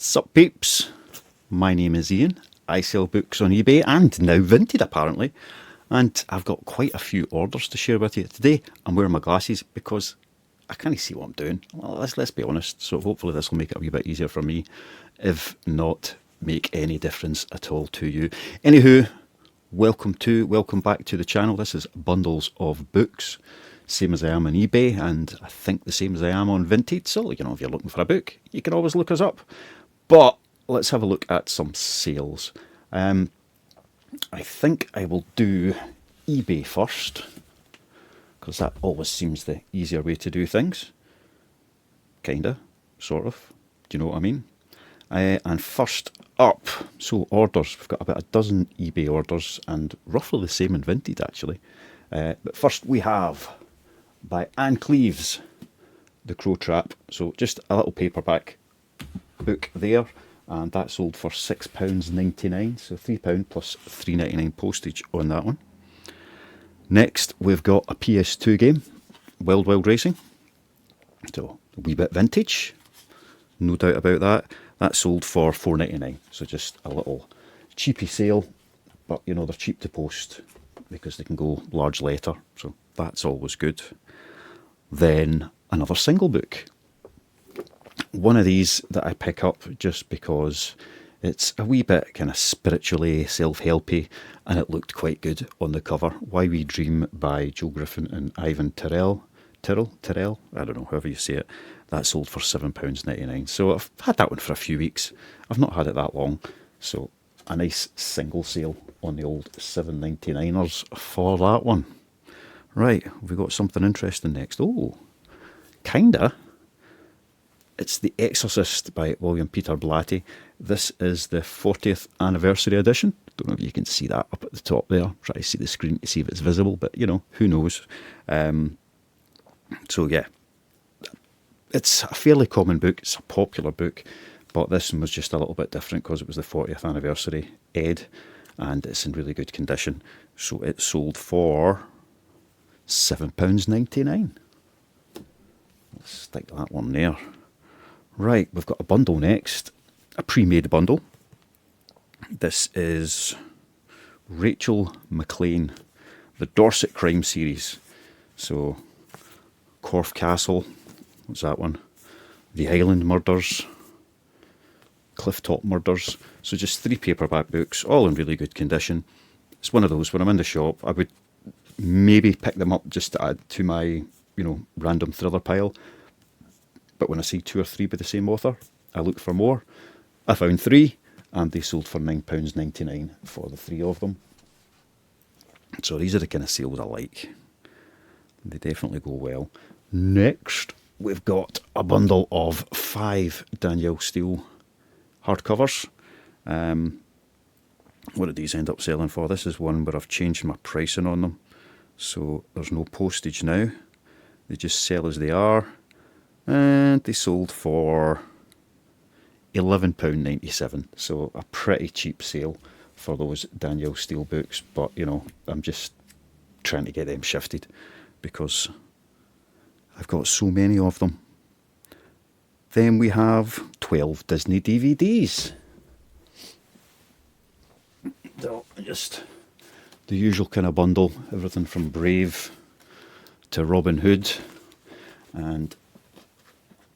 Sup peeps, my name is Ian. I sell books on eBay and now Vinted apparently, and I've got quite a few orders to share with you. Today I'm wearing my glasses because I can't see what I'm doing. Well, let's be honest, so hopefully this will make it a wee bit easier for me, if not make any difference at all to you. Anywho, welcome back to the channel. This is Bundles of Books, same as I am on eBay, and I think the same as I am on Vinted. So, if you're looking for a book, you can always look us up. But let's have a look at some sales. I think I will do eBay first, because that always seems the easier way to do things. Kinda, sort of. Do you know what I mean? And first up, so orders. We've got about a dozen eBay orders, and roughly the same in Vinted actually. But first we have, by Anne Cleeves, The Crow Trap. So just a little paperback book there, and that sold for £6.99, so £3 plus £3.99 postage on that one. Next we've got a PS2 game, Wild Wild Racing, so a wee bit vintage, no doubt about that. That sold for £4.99, so just a little cheapy sale, but they're cheap to post because they can go large letter, so that's always good. Then another single book. One of these that I pick up just because it's a wee bit kind of spiritually self-helpy, and it looked quite good on the cover. Why We Dream by Joe Griffin and Ivan Tyrrell, I don't know, however you say it. That sold for £7.99. So I've had that one for a few weeks. I've not had it that long. So a nice single sale on the old 7.99ers for that one. Right, we've got something interesting next. Oh, kinda. It's The Exorcist by William Peter Blatty. This is the 40th anniversary edition. Don't know if you can see that up at the top there. Try to see the screen to see if it's visible, but who knows. So yeah, it's a fairly common book. It's a popular book, but this one was just a little bit different because it was the 40th anniversary ed, and it's in really good condition. So it sold for £7.99. Let's stick that one there. Right, we've got a bundle next, a pre-made bundle. This is Rachel McLean, the Dorset Crime Series. So, Corfe Castle, what's that one? The Highland Murders, Clifftop Murders. So just 3 paperback books, all in really good condition. It's one of those, when I'm in the shop, I would maybe pick them up just to add to my, random thriller pile. But when I see 2 or 3 by the same author, I look for more. I found 3, and they sold for £9.99 for the 3 of them. So these are the kind of sales I like. They definitely go well. Next, we've got a bundle of 5 Danielle Steele hardcovers. What did these end up selling for? This is one where I've changed my pricing on them. So there's no postage now. They just sell as they are. And they sold for £11.97. So a pretty cheap sale for those Danielle Steele books. But, I'm just trying to get them shifted because I've got so many of them. Then we have 12 Disney DVDs. So just the usual kind of bundle. Everything from Brave to Robin Hood. And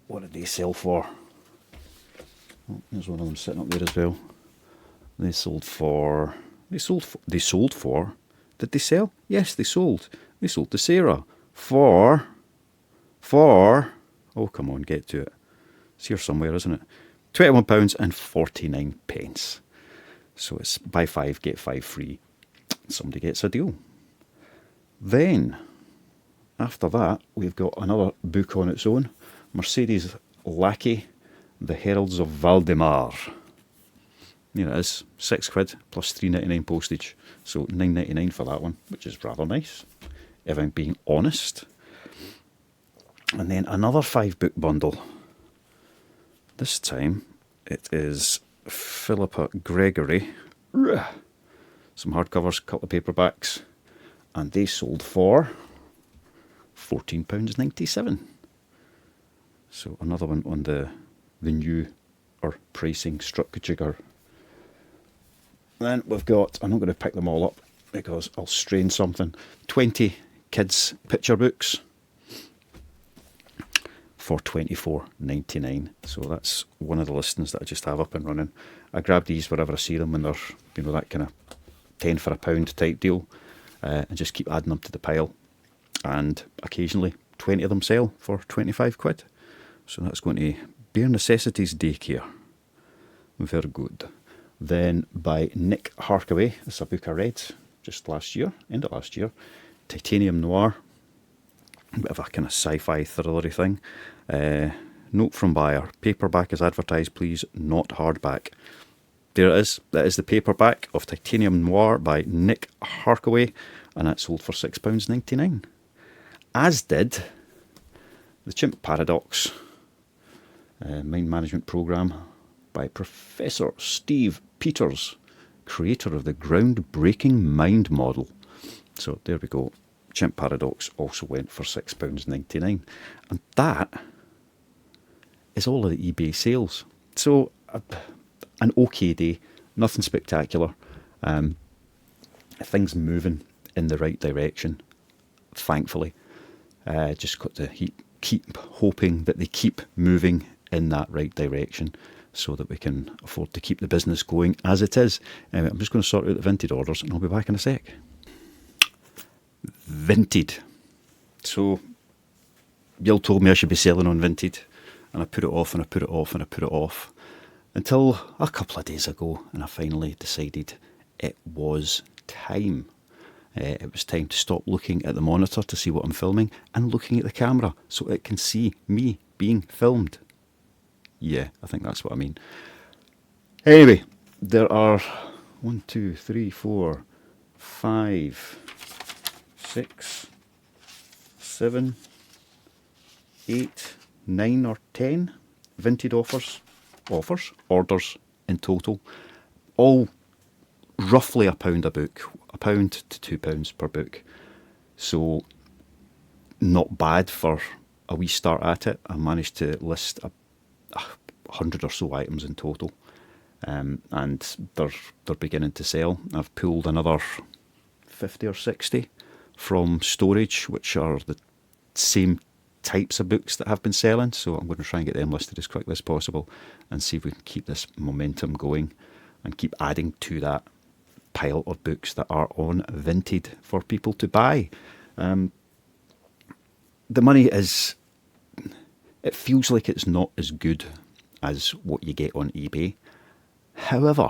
what did they sell for? Oh, there's one of them sitting up there as well. They sold for. Did they sell? Yes, they sold. They sold to Sarah for. Oh, come on, get to it. It's here somewhere, isn't it? £21.49. So it's buy 5, get 5 free. Somebody gets a deal. Then, after that, we've got another book on its own. Mercedes Lackey, The Heralds of Valdemar. It is £6 plus £3.99 postage. So £9.99 for that one, which is rather nice, if I'm being honest. And then another 5-book bundle. This time it is Philippa Gregory. Some hardcovers, a couple of paperbacks, and they sold for £14.97. So another one on the new or pricing structure. Then we've got, I'm not going to pick them all up because I'll strain something, 20 kids picture books for $24.99. So that's one of the listings that I just have up and running. I grab these wherever I see them when they're, you know, that kind of 10 for a pound type deal, and just keep adding them to the pile. And occasionally 20 of them sell for 25 quid. So that's going to Bare Necessities Daycare. Very good. Then by Nick Harkaway, it's a book I read just last year, end of last year, Titanium Noir. A bit of a kind of sci-fi thrillery thing. Note from buyer, paperback as advertised please, not hardback. There it is, that is the paperback of Titanium Noir by Nick Harkaway, and that sold for £6.99. As did The Chimp Paradox, Mind Management Programme by Professor Steve Peters, creator of the groundbreaking mind model. So there we go. Chimp Paradox also went for £6.99. And that is all of the eBay sales. So an okay day, nothing spectacular. Things moving in the right direction, thankfully. Just got to keep hoping that they keep moving in that right direction so that we can afford to keep the business going as it is. Anyway, I'm just going to sort out the Vinted orders and I'll be back in a sec. Vinted. So, Bill told me I should be selling on Vinted, and I put it off and I put it off and I put it off until a couple of days ago, and I finally decided it was time. It was time to stop looking at the monitor to see what I'm filming and looking at the camera so it can see me being filmed. Yeah, I think that's what I mean. Anyway, there are 1, 2, 3, 4, 5, 6, 7, 8, 9 or 10 Vinted orders in total, all roughly £1 a book, £1 to £2 per book. So not bad for a wee start at it. I managed to list 100 or so items in total, and they're beginning to sell. I've pulled another 50 or 60 from storage, which are the same types of books that have been selling, so I'm going to try and get them listed as quickly as possible and see if we can keep this momentum going and keep adding to that pile of books that are on Vinted for people to buy. The money is, it feels like it's not as good as what you get on eBay. However,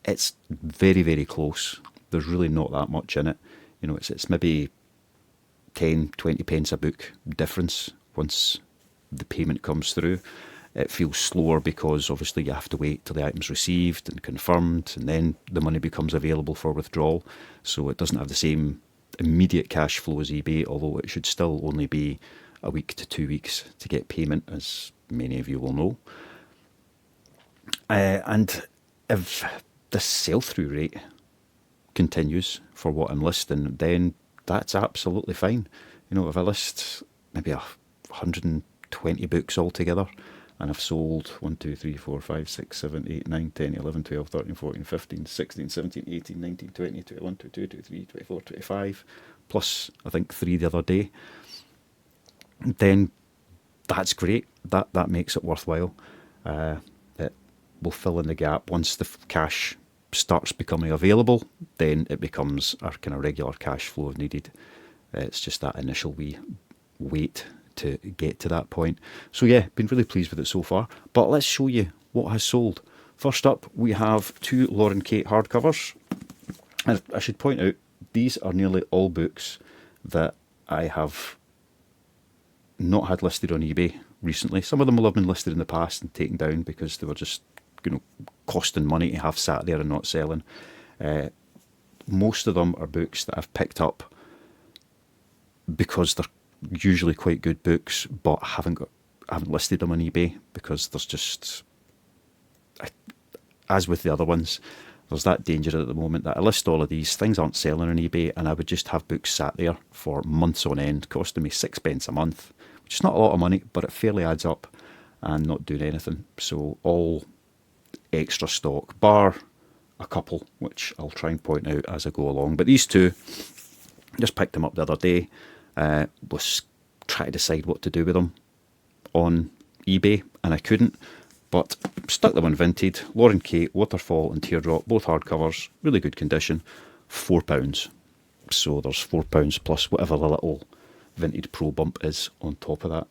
it's very, very close. There's really not that much in it. You know, it's maybe 10, 20 pence a book difference once the payment comes through. It feels slower because obviously you have to wait till the item's received and confirmed, and then the money becomes available for withdrawal. So it doesn't have the same immediate cash flow as eBay, although it should still only be a week to 2 weeks to get payment, as many of you will know. And if the sell-through rate continues for what I'm listing, then that's absolutely fine. You know, if I list maybe 120 books altogether, and I've sold 1, 2, 3, 4, 5, 6, 7, 8, 9, 10, 11, 12, 13, 14, 15, 16, 17, 18, 19, 20, 21, 22, 23, 24, 25, plus I think 3 the other day, then that's great. That makes it worthwhile. It will fill in the gap. Once the cash starts becoming available, then it becomes our kind of regular cash flow if needed. It's just that initial wait to get to that point. So yeah, been really pleased with it so far. But let's show you what has sold. First up, we have 2 Lauren Kate hardcovers. And I should point out, these are nearly all books that I have not had listed on eBay recently. Some of them will have been listed in the past and taken down because they were just, you know, costing money to have sat there and not selling. Most of them are books that I've picked up because they're usually quite good books, but I haven't listed them on eBay because there's just, as with the other ones, there's that danger at the moment that I list all of these, things aren't selling on eBay, and I would just have books sat there for months on end, costing me 6 pence a month, which is not a lot of money, but it fairly adds up. and not doing anything. So all extra stock, bar a couple, which I'll try and point out as I go along. But these two, just picked them up the other day. Was trying to decide what to do with them on eBay, and I couldn't. But stuck them on Vinted. Lauren Kate, Waterfall and Teardrop, both hardcovers, really good condition, £4. So there's £4 plus whatever the little Vinted Pro bump is on top of that.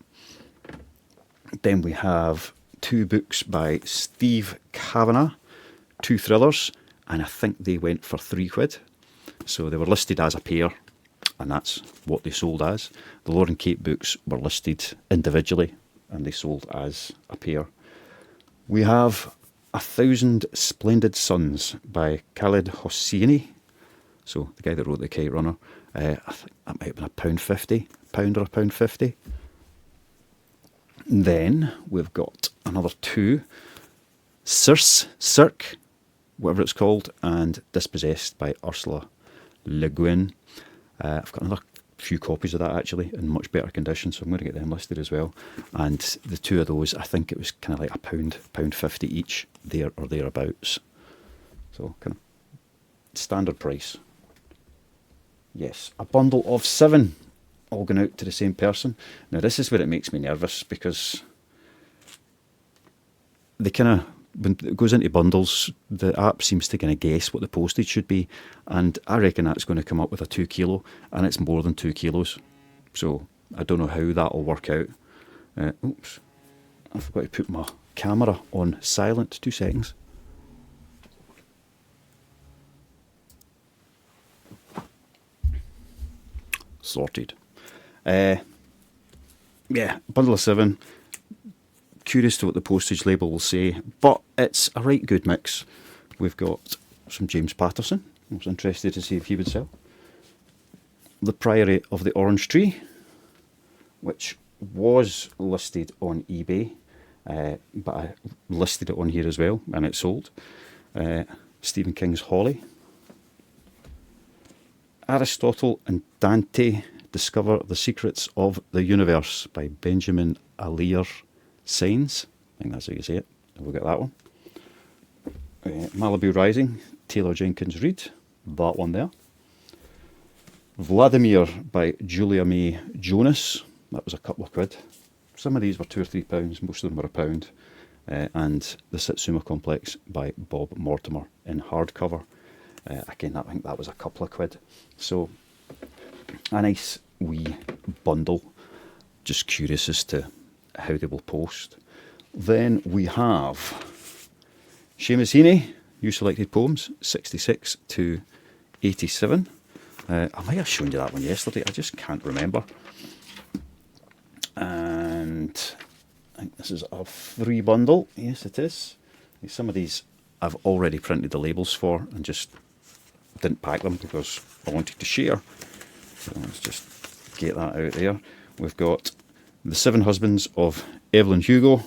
Then we have 2 books by Steve Kavanagh, 2 thrillers, and I think they went for £3. So they were listed as a pair, and that's what they sold as. The Lauren Kate books were listed individually, and they sold as a pair. We have 1,000 Splendid Suns by Khaled Hosseini. So the guy that wrote The Kite Runner. I think that might have been £1.50, £1 or £1.50. Then we've got another 2, Cirque, whatever it's called, and Dispossessed by Ursula Le Guin. I've got another few copies of that actually in much better condition, so I'm going to get them listed as well. And the 2 of those, I think it was kind of like £1.50 each, there or thereabouts. So kind of standard price. Yes, a bundle of 7 all going out to the same person. Now this is where it makes me nervous, because they kind of, when it goes into bundles, the app seems to kind of guess what the postage should be, and I reckon that's going to come up with a 2 kilo, and it's more than 2 kilos. So I don't know how that'll work out. Oops, I forgot to put my camera on silent. 2 seconds. Sorted. Yeah, bundle of 7. Curious to what the postage label will say, but it's a right good mix. We've got some James Patterson. I was interested to see if he would sell. The Priory of the Orange Tree, which was listed on eBay, but I listed it on here as well, and it sold. Stephen King's Holly. Aristotle and Dante Discover the Secrets of the Universe by Benjamin Alire Sainz. I think that's how you say it. We'll get that one. Malibu Rising, Taylor Jenkins Reid. That one there. Vladimir by Julia May Jonas. That was a couple of quid. Some of these were £2 or £3, most of them were £1. And The Satsuma Complex by Bob Mortimer in hardcover. Again, I think that was a couple of quid. So, a nice wee bundle. Just curious as to how they will post. Then we have Seamus Heaney, You Selected Poems, 66 to 87. I might have shown you that one yesterday, I just can't remember. And I think this is a free bundle. Yes, it is. Some of these I've already printed the labels for and just didn't pack them because I wanted to share. So let's just get that out there. We've got The 7 Husbands of Evelyn Hugo,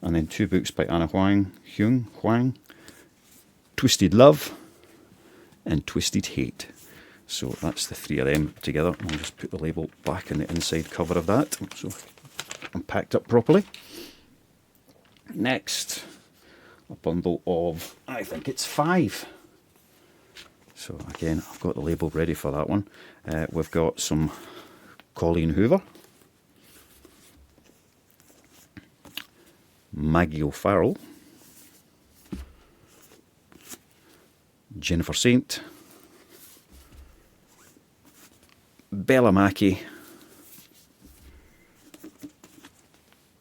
and then 2 books by Anna Huang, Twisted Love and Twisted Hate. So that's the 3 of them together. I'll just put the label back in the inside cover of that, so I'm packed up properly. Next, a bundle of, I think it's 5. So again, I've got the label ready for that one. We've got some Colleen Hoover, Maggie O'Farrell, Jennifer Saint, Bella Mackey,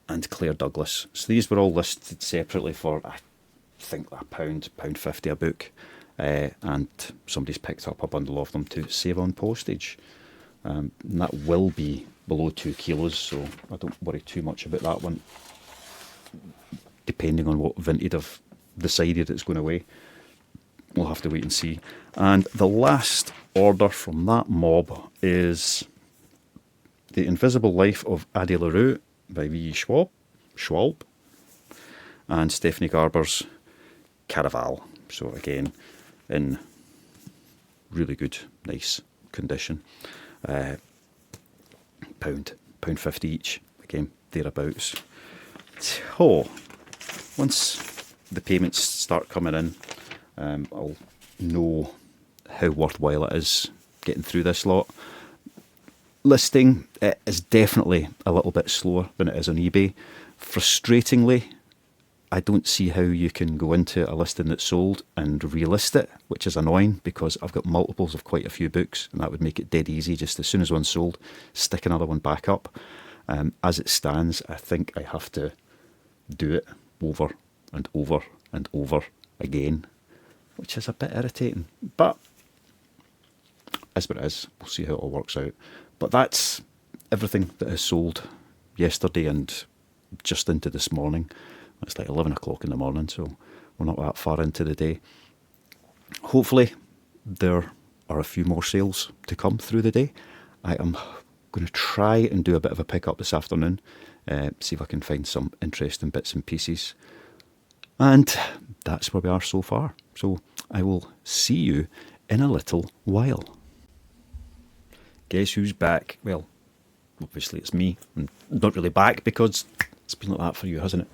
and Claire Douglas. So these were all listed separately for, I think, £1.50 a book. And somebody's picked up a bundle of them to save on postage. And that will be below 2 kilos, so I don't worry too much about that one. Depending on what Vinted have decided it's going away, we'll have to wait and see. And the last order from that mob is The Invisible Life of Addie LaRue by V. Schwalb, and Stephanie Garber's Caraval. So again, in really good, nice condition. £1.50 each, again, thereabouts. So, once the payments start coming in, I'll know how worthwhile it is getting through this lot. Listing, it is definitely a little bit slower than it is on eBay. Frustratingly, I don't see how you can go into a listing that's sold and relist it, which is annoying because I've got multiples of quite a few books, and that would make it dead easy. Just as soon as one's sold, stick another one back up. As it stands, I think I have to do it over and over and over again, which is a bit irritating. But is what it is. We'll see how it all works out. But that's everything that is sold yesterday and just into this morning. It's like 11 o'clock in the morning, so we're not that far into the day. Hopefully there are a few more sales to come through the day. I am going to try and do a bit of a pick-up this afternoon, see if I can find some interesting bits and pieces. And that's where we are so far. So I will see you in a little while. Guess who's back? Well, obviously it's me. I'm not really back because it's been like that for you, hasn't it?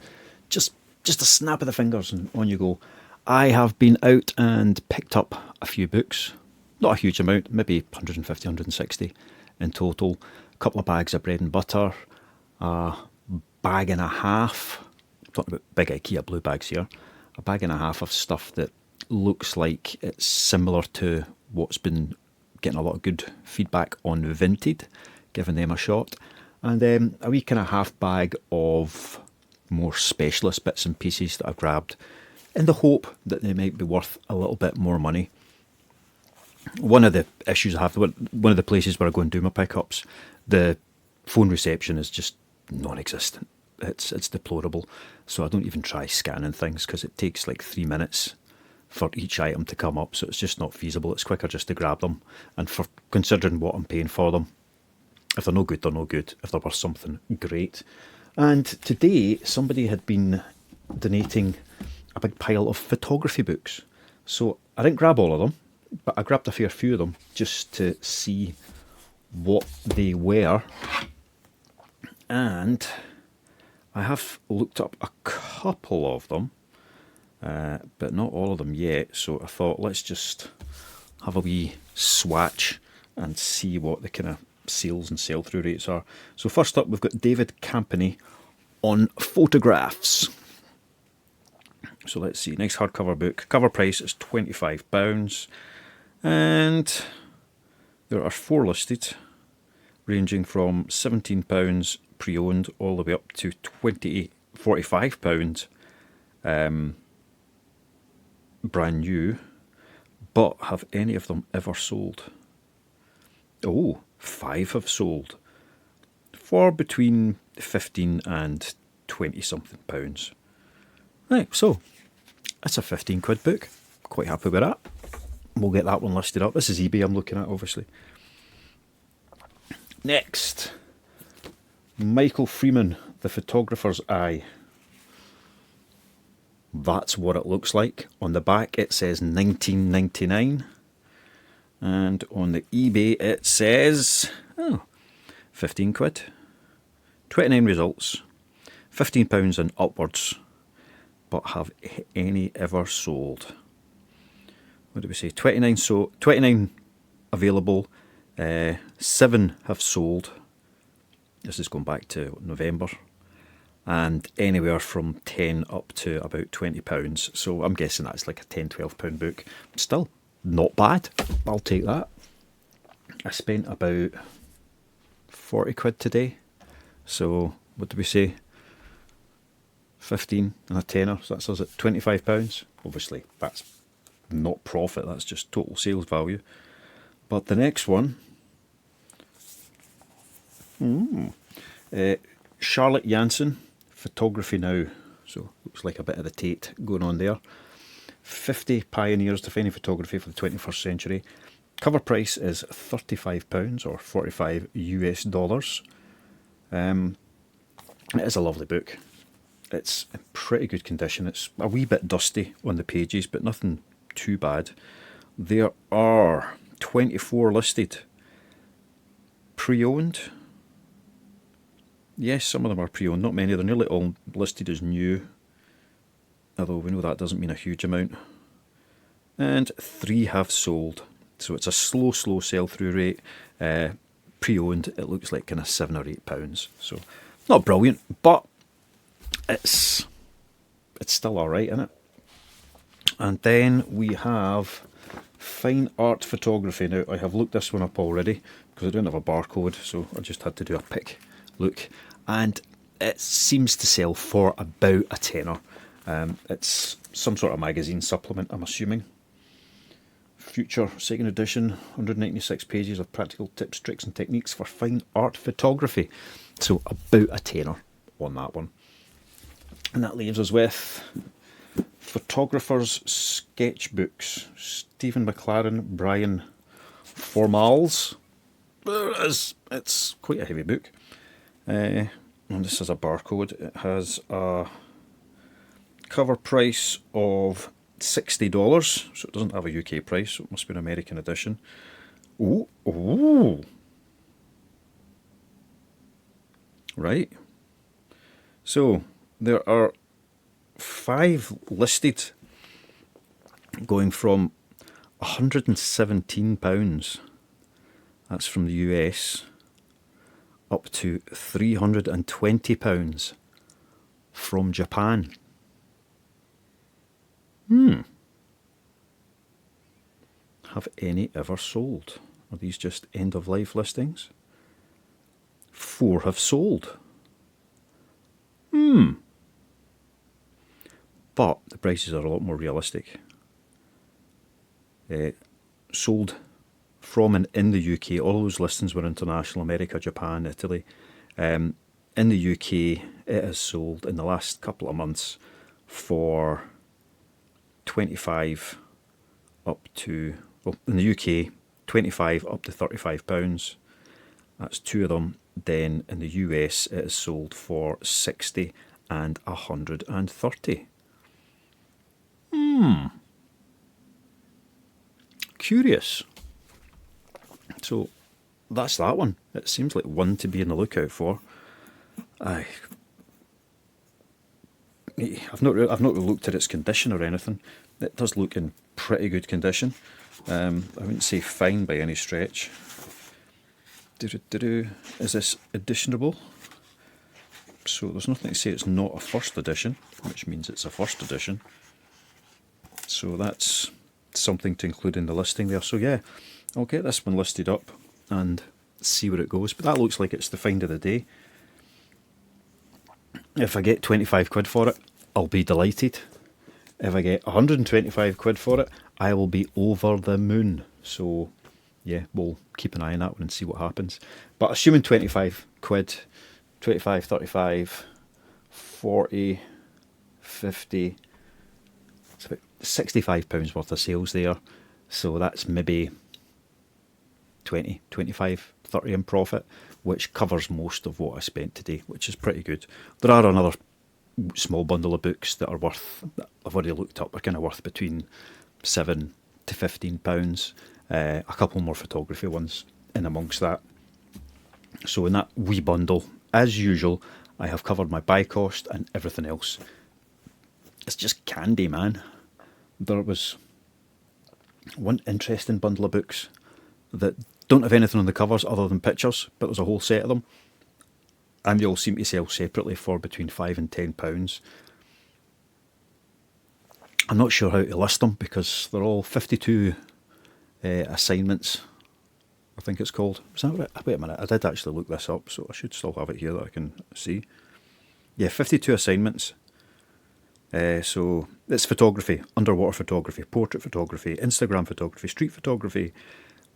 Just a snap of the fingers and on you go. I have been out and picked up a few books. Not a huge amount, maybe 150, 160 in total. A couple of bags of bread and butter. A bag and a half. I'm talking about big IKEA blue bags here. A bag and a half of stuff that looks like it's similar to what's been getting a lot of good feedback on Vinted. Giving them a shot. And then a wee kind of half bag of more specialist bits and pieces that I've grabbed in the hope that they might be worth a little bit more money. One of the issues I have, one of the places where I go and do my pickups, the phone reception is just non-existent. It's deplorable. So I don't even try scanning things because it takes like 3 minutes for each item to come up. So it's just not feasible. It's quicker just to grab them. And for considering what I'm paying for them, if they're no good, they're no good. If they're worth something, great. And today, somebody had been donating a big pile of photography books. So I didn't grab all of them, but I grabbed a fair few of them just to see what they were. And I have looked up a couple of them, but not all of them yet. So I thought, let's just have a wee swatch and see what the kind of sales and sell-through rates are. So first up, we've got David Campany on photographs. So let's see, nice hardcover book. Cover price is £25, and there are 4 listed, ranging from £17 pre-owned all the way up to £45 brand new. But have any of them ever sold? Oh, 5 have sold for between 15 and 20 something pounds. Right, so that's a 15 quid book. Quite happy with that. We'll get that one listed up. This is eBay I'm looking at, obviously. Next, Michael Freeman, The Photographer's Eye. That's what it looks like. On the back it says $19.99. And on the eBay it says 15 quid. 29 results. £15 and upwards. But have any ever sold? What did we say? 29 available. 7 have sold. This is going back to November. And anywhere from 10 up to about £20. So I'm guessing that's like a £10, £12 book. Still not bad. I'll take that. I spent about 40 quid today. So what did we say? 15 and a tenner. So that's us at £25. Obviously that's not profit. That's just total sales value. But the next one, Charlotte Jansen, Photography Now. So looks like a bit of the Tate going on there. 50 pioneers defining photography for the 21st century. Cover price is £35 or 45 US dollars. It is a lovely book. It's in pretty good condition. It's a wee bit dusty on the pages, but nothing too bad. There are 24 listed. Pre-owned. Yes, some of them are pre-owned, not many. They're nearly all listed as new, although we know that doesn't mean a huge amount. And 3 have sold. So it's a slow sell-through rate. Pre-owned, it looks like kind of £7 or £8. So not brilliant, but it's still alright, isn't it? And then we have fine art photography. Now, I have looked this one up already because I don't have a barcode, so I just had to do a pick look. And it seems to sell for about a tenner. It's some sort of magazine supplement, I'm assuming. Future second edition, 196 pages of practical tips, tricks and techniques for fine art photography. So about a tenner on that one. And that leaves us with Photographers Sketchbooks, Stephen McLaren, Brian Formals. There it is. It's quite a heavy book. And this is a barcode. It has a cover price of $60, so it doesn't have a UK price, so it must be an American edition. Ooh. Right. So there are 5 listed, going from £117, that's from the US, up to £320 from Japan. Have any ever sold? Are these just end-of-life listings? 4 have sold. But the prices are a lot more realistic. Sold from and in the UK, all those listings were international, America, Japan, Italy. In the UK, it has sold in the last couple of months for 25 up to, well, in the UK, 25 up to £35. That's 2 of them. Then in the US, it is sold for 60 and 130. Curious. So that's that one. It seems like one to be on the lookout for. I've not really looked at its condition or anything. It does look in pretty good condition. I wouldn't say fine by any stretch. Is this editionable? So there's nothing to say it's not a first edition, which means it's a first edition. So that's something to include in the listing there. So yeah, I'll get this one listed up and see where it goes. But that looks like it's the find of the day. If I get 25 quid for it, I'll be delighted. If I get 125 quid for it, I will be over the moon. So yeah, we'll keep an eye on that one and see what happens. But assuming 25 quid, 25, 35, 40, 50, it's about £65 worth of sales there. So that's maybe 20, 25, 30 in profit, which covers most of what I spent today, which is pretty good. There are another small bundle of books that are worth, I've already looked up, are kind of worth between £7 to £15. A couple more photography ones in amongst that. So in that wee bundle, as usual, I have covered my buy cost and everything else. It's just candy, man. There was one interesting bundle of books that don't have anything on the covers other than pictures, but there's a whole set of them, and they all seem to sell separately for between £5 and £10. I'm not sure how to list them because they're all 52 assignments, I think it's called. Is that right? Wait a minute, I did actually look this up, so I should still have it here that I can see. Yeah, 52 assignments. So it's photography, underwater photography, portrait photography, Instagram photography, street photography,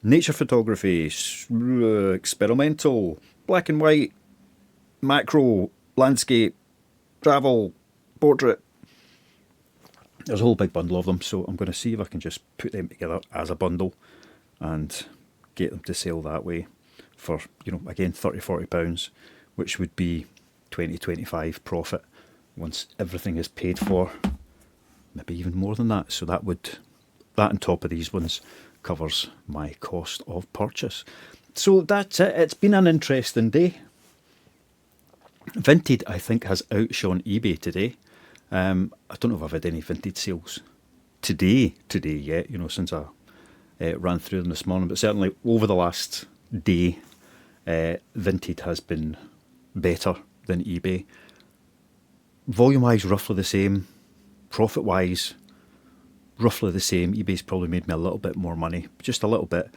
nature photography, experimental, black and white, macro, landscape, travel, portrait. There's a whole big bundle of them, so I'm going to see if I can just put them together as a bundle and get them to sell that way for, you know, again, £30-40, which would be 20-25 profit once everything is paid for, maybe even more than that. So that on top of these ones covers my cost of purchase. So that's it. It's been an interesting day. Vinted, I think, has outshone eBay today. I don't know if I've had any Vinted sales today yet, since I ran through them this morning, but certainly over the last day, Vinted has been better than eBay. Volume-wise, roughly the same. Profit-wise, roughly the same. eBay's probably made me a little bit more money, just a little bit.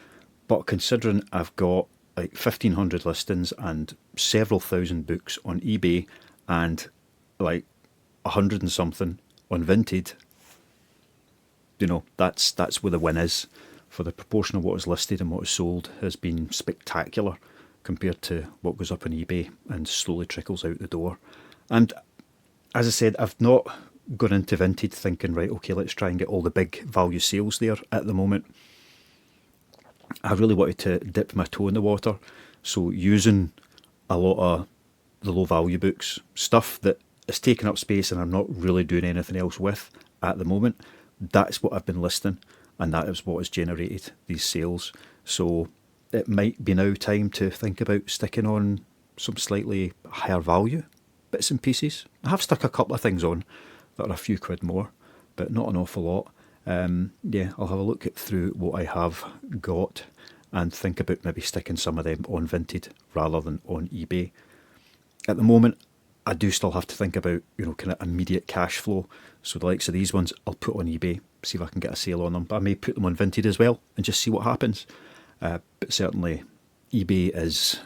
But considering I've got like 1,500 listings and several thousand books on eBay and like 100 and something on Vinted, that's where the win is. For the proportion of what is listed and what is sold has been spectacular compared to what goes up on eBay and slowly trickles out the door. And as I said, I've not gone into Vinted thinking, right, okay, let's try and get all the big value sales there at the moment. I really wanted to dip my toe in the water, so using a lot of the low value books, stuff that is taking up space and I'm not really doing anything else with at the moment, that's what I've been listing, and that is what has generated these sales. So it might be now time to think about sticking on some slightly higher value bits and pieces. I have stuck a couple of things on that are a few quid more, but not an awful lot. I'll have a look through what I have got and think about maybe sticking some of them on Vinted rather than on eBay. At the moment, I do still have to think about, kind of immediate cash flow. So the likes of these ones, I'll put on eBay, see if I can get a sale on them. But I may put them on Vinted as well and just see what happens. But certainly, eBay is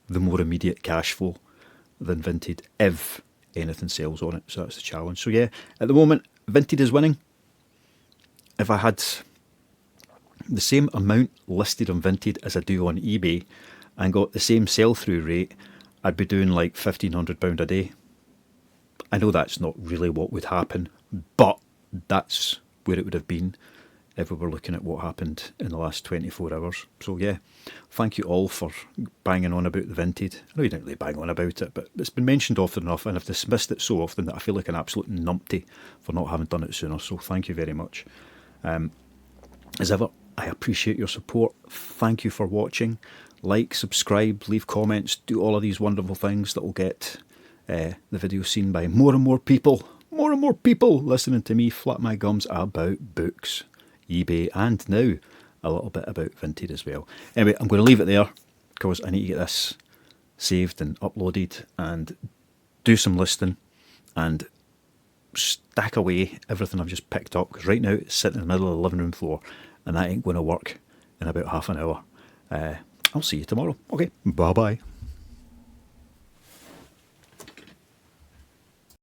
the more immediate cash flow than Vinted if anything sells on it. So that's the challenge. So yeah, at the moment, Vinted is winning. If I had the same amount listed on Vinted as I do on eBay and got the same sell-through rate, I'd be doing like £1,500 a day. I know that's not really what would happen, but that's where it would have been if we were looking at what happened in the last 24 hours. So yeah, thank you all for banging on about the Vinted. I know you don't really bang on about it, but it's been mentioned often enough, and I've dismissed it so often that I feel like an absolute numpty for not having done it sooner. So thank you very much. As ever, I appreciate your support. Thank you for watching. Like, subscribe, leave comments, do all of these wonderful things that will get the video seen by more and more people. More and more people listening to me flap my gums about books, eBay, and now a little bit about Vinted as well. Anyway, I'm going to leave it there because I need to get this saved and uploaded and do some listing and stack away everything I've just picked up, because right now it's sitting in the middle of the living room floor and that ain't going to work in about half an hour. I'll see you tomorrow. Okay, bye bye.